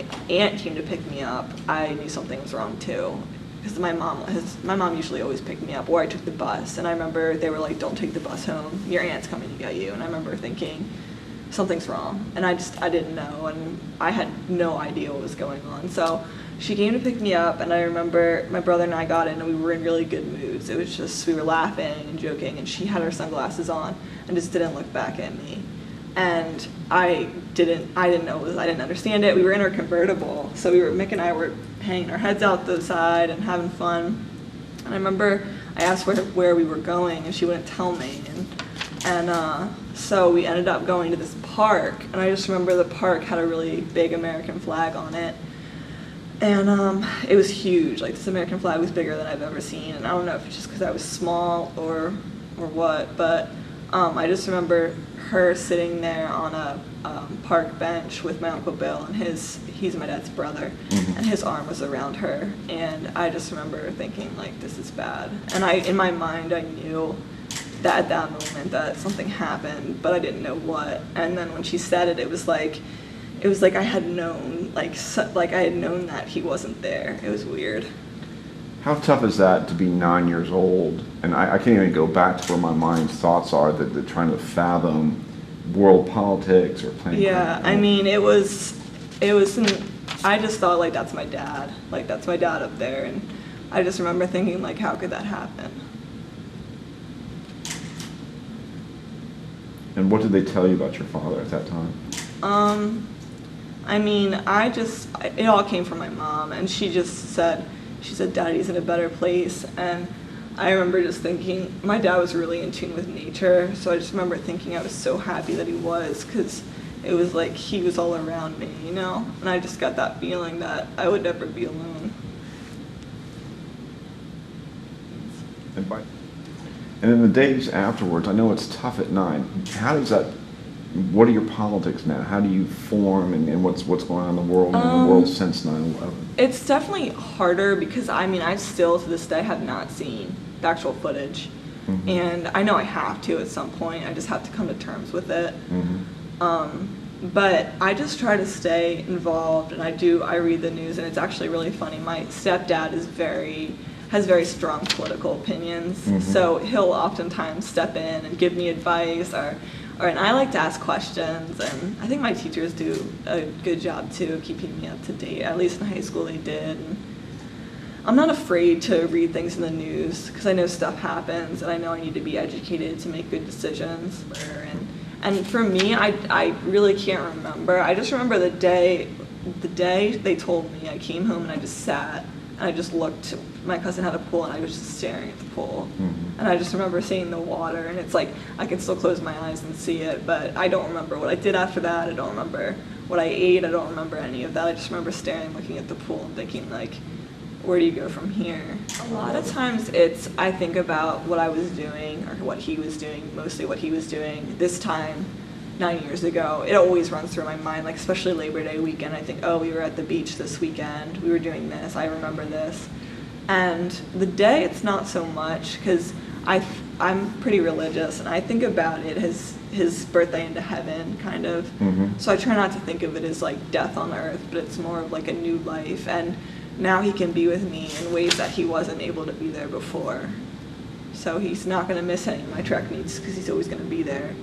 my aunt came to pick me up, I knew something was wrong too. Because my mom usually always picked me up, or I took the bus. And I remember they were like, don't take the bus home, your aunt's coming to get you. And I remember thinking, something's wrong. And I didn't know, and I had no idea what was going on. So she came to pick me up, and I remember my brother and I got in, and we were in really good moods. It was just, we were laughing and joking, and she had her sunglasses on and just didn't look back at me. And I didn't know what it was, I didn't understand it. We were in our convertible, so Mick and I were hanging our heads out the side and having fun. And I remember I asked where we were going, and she wouldn't tell me. And so we ended up going to this park, and I just remember the park had a really big American flag on it. And it was huge, like this American flag was bigger than I've ever seen. And I don't know if it's just because I was small or what, but I just remember her sitting there on a park bench with my Uncle Bill, and he's my dad's brother, and his arm was around her. And I just remember thinking, like, this is bad. And in my mind, I knew that at that moment that something happened, but I didn't know what. And then when she said it, it was like I had known, like I had known that he wasn't there. It was weird. How tough is that to be 9 years old? And I can't even go back to where my mind's thoughts are, that trying to fathom world politics or playing. Yeah, I mean, it was, I just thought, like, that's my dad. Like, that's my dad up there. And I just remember thinking, like, how could that happen? And what did they tell you about your father at that time? I mean, it all came from my mom, and she said, Daddy's in a better place. And I remember just thinking, my dad was really in tune with nature, so I just remember thinking I was so happy that he was, because it was like he was all around me, you know? And I just got that feeling that I would never be alone. And in the days afterwards, I know it's tough at night. What are your politics now? How do you form, and what's going on in the world and the world since 9/11? It's definitely harder because, I mean, I still to this day have not seen the actual footage. And I know I have to at some point. I just have to come to terms with it. But I just try to stay involved, and I read the news, and it's actually really funny. My stepdad has very strong political opinions, so he'll oftentimes step in and give me advice, and I like to ask questions, and I think my teachers do a good job too, keeping me up to date. At least in high school they did. And I'm not afraid to read things in the news because I know stuff happens, and I know I need to be educated to make good decisions. And for me, I really can't remember. I just remember the day they told me. I came home and I just sat. And I just looked, my cousin had a pool, and I was just staring at the pool. And I just remember seeing the water, and it's like, I can still close my eyes and see it, but I don't remember what I did after that. I don't remember what I ate. I don't remember any of that. I just remember staring, looking at the pool, and thinking, like, where do you go from here? A lot of times I think about what I was doing, or what he was doing, mostly what he was doing this time, 9 years ago. It always runs through my mind, like especially Labor Day weekend. I think, oh, we were at the beach this weekend, we were doing this, I remember this. And the day, it's not so much, because I'm pretty religious, and I think about it as his birthday into heaven, kind of. So I try not to think of it as like death on earth, but it's more of like a new life. And now he can be with me in ways that he wasn't able to be there before. So he's not going to miss any of my track meets because he's always going to be there.